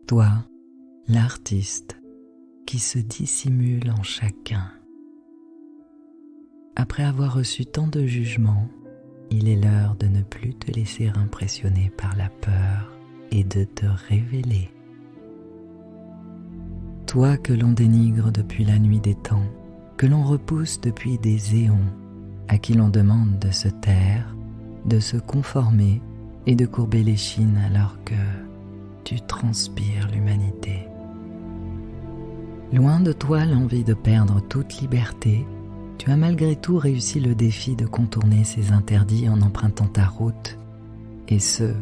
Toi, l'artiste qui se dissimule en chacun. Après avoir reçu tant de jugements, il est l'heure de ne plus te laisser impressionner par la peur et de te révéler. Toi que l'on dénigre depuis la nuit des temps, que l'on repousse depuis des éons, à qui l'on demande de se taire, de se conformer et de courber l'échine alors que tu transpires l'humanité. Loin de toi l'envie de perdre toute liberté, tu as malgré tout réussi le défi de contourner ces interdits en empruntant ta route, et ce,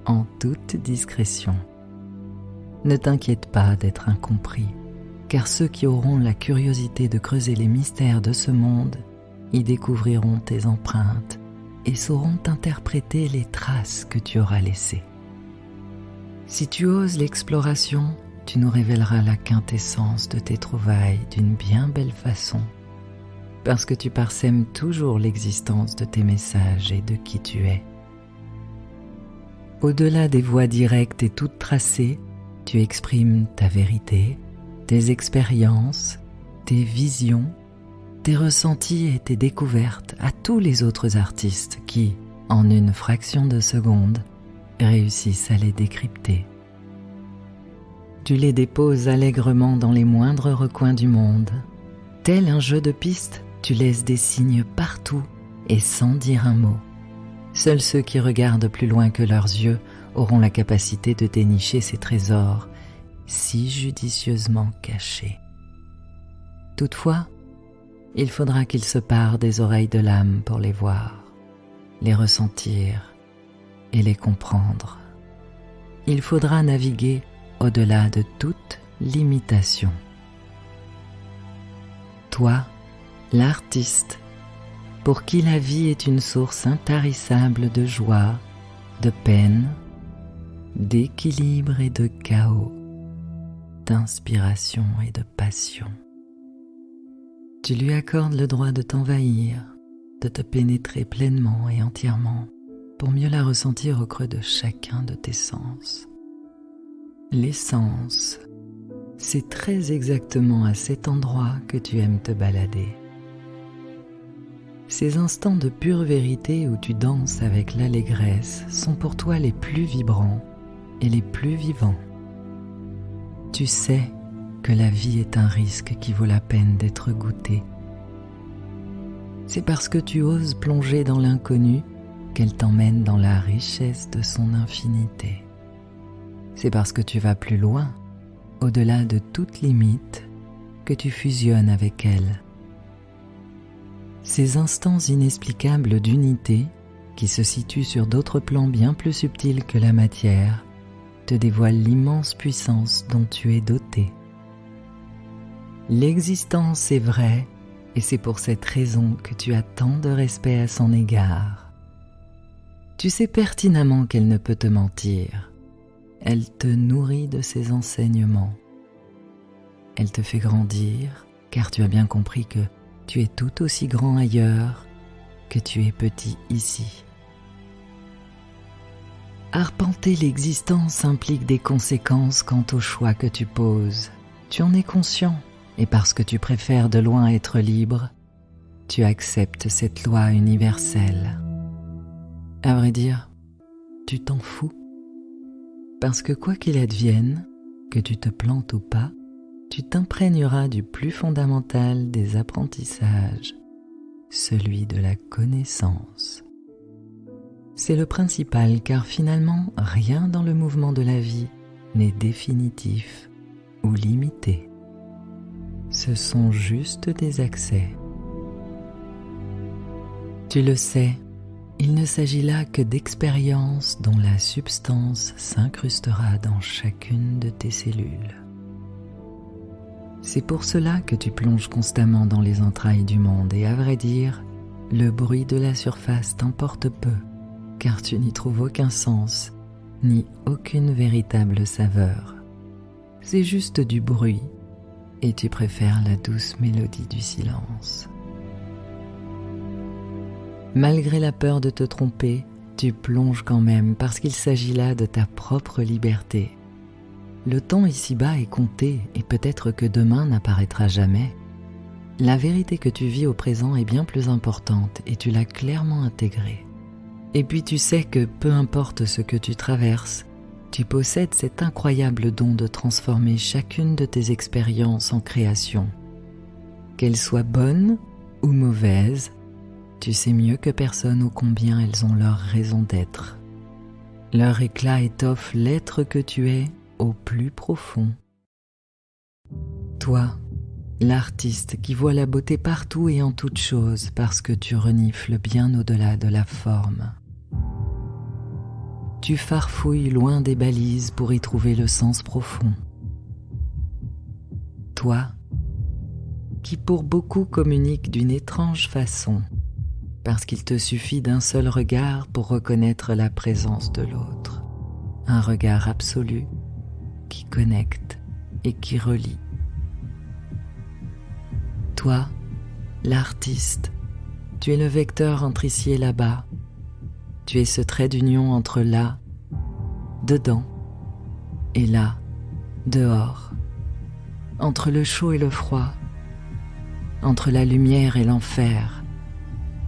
en toute discrétion. Ne t'inquiète pas d'être incompris, car ceux qui auront la curiosité de creuser les mystères de ce monde y découvriront tes empreintes et sauront interpréter les traces que tu auras laissées. Si tu oses l'exploration, tu nous révéleras la quintessence de tes trouvailles d'une bien belle façon, parce que tu parsèmes toujours l'existence de tes messages et de qui tu es. Au-delà des voies directes et toutes tracées, tu exprimes ta vérité, tes expériences, tes visions, tes ressentis et tes découvertes à tous les autres artistes qui, en une fraction de seconde, réussissent à les décrypter. Tu les déposes allègrement dans les moindres recoins du monde. Tel un jeu de pistes, tu laisses des signes partout et sans dire un mot. Seuls ceux qui regardent plus loin que leurs yeux auront la capacité de dénicher ces trésors si judicieusement cachés. Toutefois, il faudra qu'ils se parent des oreilles de l'âme pour les voir, les ressentir et les comprendre. Il faudra naviguer au-delà de toute limitation. Toi, l'artiste, pour qui la vie est une source intarissable de joie, de peine, d'équilibre et de chaos, d'inspiration et de passion. Tu lui accordes le droit de t'envahir, de te pénétrer pleinement et entièrement pour mieux la ressentir au creux de chacun de tes sens. Les sens, c'est très exactement à cet endroit que tu aimes te balader. Ces instants de pure vérité où tu danses avec l'allégresse sont pour toi les plus vibrants et les plus vivants. Tu sais que la vie est un risque qui vaut la peine d'être goûté. C'est parce que tu oses plonger dans l'inconnu qu'elle t'emmène dans la richesse de son infinité. C'est parce que tu vas plus loin, au-delà de toute limite, que tu fusionnes avec elle. Ces instants inexplicables d'unité, qui se situent sur d'autres plans bien plus subtils que la matière, te dévoilent l'immense puissance dont tu es doté. L'existence est vraie, et c'est pour cette raison que tu as tant de respect à son égard. Tu sais pertinemment qu'elle ne peut te mentir. Elle te nourrit de ses enseignements. Elle te fait grandir, car tu as bien compris que tu es tout aussi grand ailleurs que tu es petit ici. Arpenter l'existence implique des conséquences quant au choix que tu poses. Tu en es conscient, et parce que tu préfères de loin être libre, tu acceptes cette loi universelle. À vrai dire, tu t'en fous. Parce que quoi qu'il advienne, que tu te plantes ou pas, tu t'imprégneras du plus fondamental des apprentissages, celui de la connaissance. C'est le principal car finalement rien dans le mouvement de la vie n'est définitif ou limité. Ce sont juste des accès. Tu le sais, il ne s'agit là que d'expériences dont la substance s'incrustera dans chacune de tes cellules. C'est pour cela que tu plonges constamment dans les entrailles du monde et à vrai dire, le bruit de la surface t'importe peu, car tu n'y trouves aucun sens, ni aucune véritable saveur. C'est juste du bruit, et tu préfères la douce mélodie du silence. Malgré la peur de te tromper, tu plonges quand même parce qu'il s'agit là de ta propre liberté. Le temps ici-bas est compté et peut-être que demain n'apparaîtra jamais. La vérité que tu vis au présent est bien plus importante et tu l'as clairement intégrée. Et puis tu sais que peu importe ce que tu traverses, tu possèdes cet incroyable don de transformer chacune de tes expériences en création. Qu'elles soient bonnes ou mauvaises, tu sais mieux que personne ô combien elles ont leur raison d'être. Leur éclat étoffe l'être que tu es au plus profond. Toi, l'artiste qui voit la beauté partout et en toutes choses parce que tu renifles bien au-delà de la forme. Tu farfouilles loin des balises pour y trouver le sens profond. Toi, qui pour beaucoup communique d'une étrange façon, parce qu'il te suffit d'un seul regard pour reconnaître la présence de l'autre. Un regard absolu qui connecte et qui relie. Toi, l'artiste, tu es le vecteur entre ici et là-bas. Tu es ce trait d'union entre là, dedans, et là, dehors. Entre le chaud et le froid, entre la lumière et l'enfer,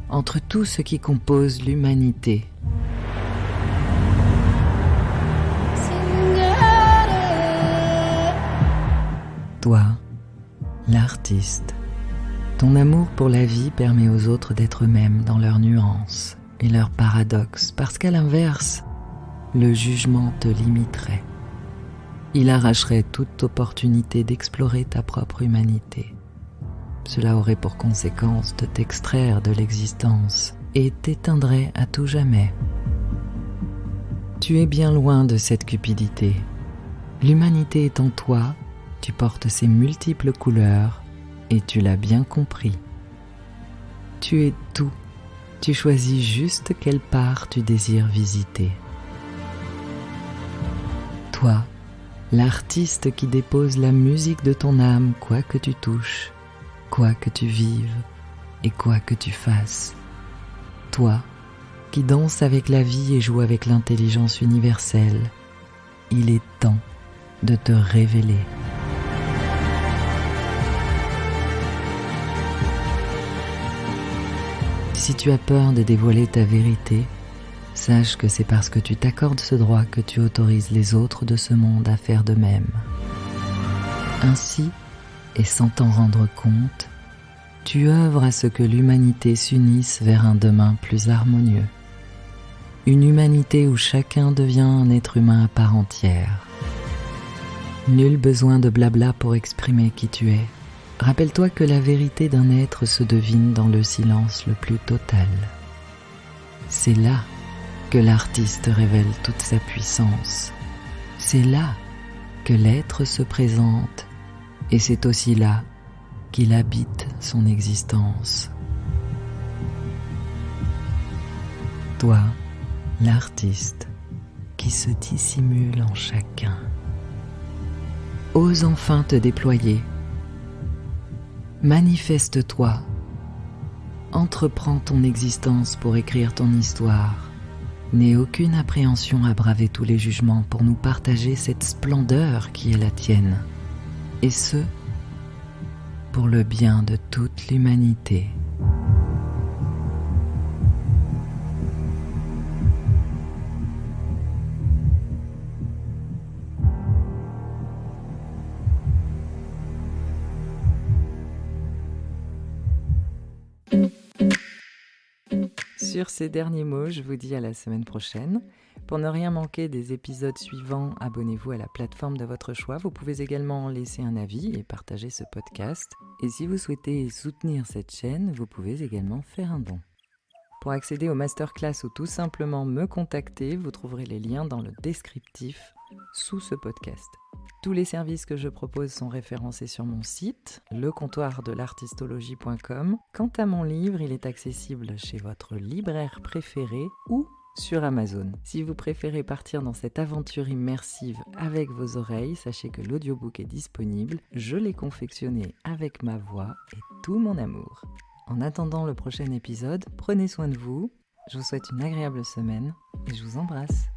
entre tout ce qui compose l'humanité. Toi, l'artiste, ton amour pour la vie permet aux autres d'être eux-mêmes dans leurs nuances et leurs paradoxes, parce qu'à l'inverse, le jugement te limiterait. Il arracherait toute opportunité d'explorer ta propre humanité. Cela aurait pour conséquence de t'extraire de l'existence et t'éteindrait à tout jamais. Tu es bien loin de cette cupidité. L'humanité est en toi, tu portes ses multiples couleurs et tu l'as bien compris. Tu es tout, tu choisis juste quelle part tu désires visiter. Toi, l'artiste qui dépose la musique de ton âme, quoi que tu touches, quoi que tu vives et quoi que tu fasses. Toi, qui danse avec la vie et joue avec l'intelligence universelle, il est temps de te révéler. Si tu as peur de dévoiler ta vérité, sache que c'est parce que tu t'accordes ce droit que tu autorises les autres de ce monde à faire de même. Ainsi, et sans t'en rendre compte, tu œuvres à ce que l'humanité s'unisse vers un demain plus harmonieux. Une humanité où chacun devient un être humain à part entière. Nul besoin de blabla pour exprimer qui tu es. Rappelle-toi que la vérité d'un être se devine dans le silence le plus total. C'est là que l'artiste révèle toute sa puissance. C'est là que l'être se présente et c'est aussi là qu'il habite son existence. Toi, l'artiste qui se dissimule en chacun. Ose enfin te déployer. Manifeste-toi. Entreprends ton existence pour écrire ton histoire. N'aie aucune appréhension à braver tous les jugements pour nous partager cette splendeur qui est la tienne. Et ce, pour le bien de toute l'humanité. Sur ces derniers mots, je vous dis à la semaine prochaine. Pour ne rien manquer des épisodes suivants, abonnez-vous à la plateforme de votre choix. Vous pouvez également laisser un avis et partager ce podcast. Et si vous souhaitez soutenir cette chaîne, vous pouvez également faire un don. Pour accéder aux masterclass ou tout simplement me contacter, vous trouverez les liens dans le descriptif sous ce podcast. Tous les services que je propose sont référencés sur mon site, lecomptoirdelartistologie.com. Quant à mon livre, il est accessible chez votre libraire préféré ou sur Amazon. Si vous préférez partir dans cette aventure immersive avec vos oreilles, sachez que l'audiobook est disponible. Je l'ai confectionné avec ma voix et tout mon amour. En attendant le prochain épisode, prenez soin de vous. Je vous souhaite une agréable semaine et je vous embrasse.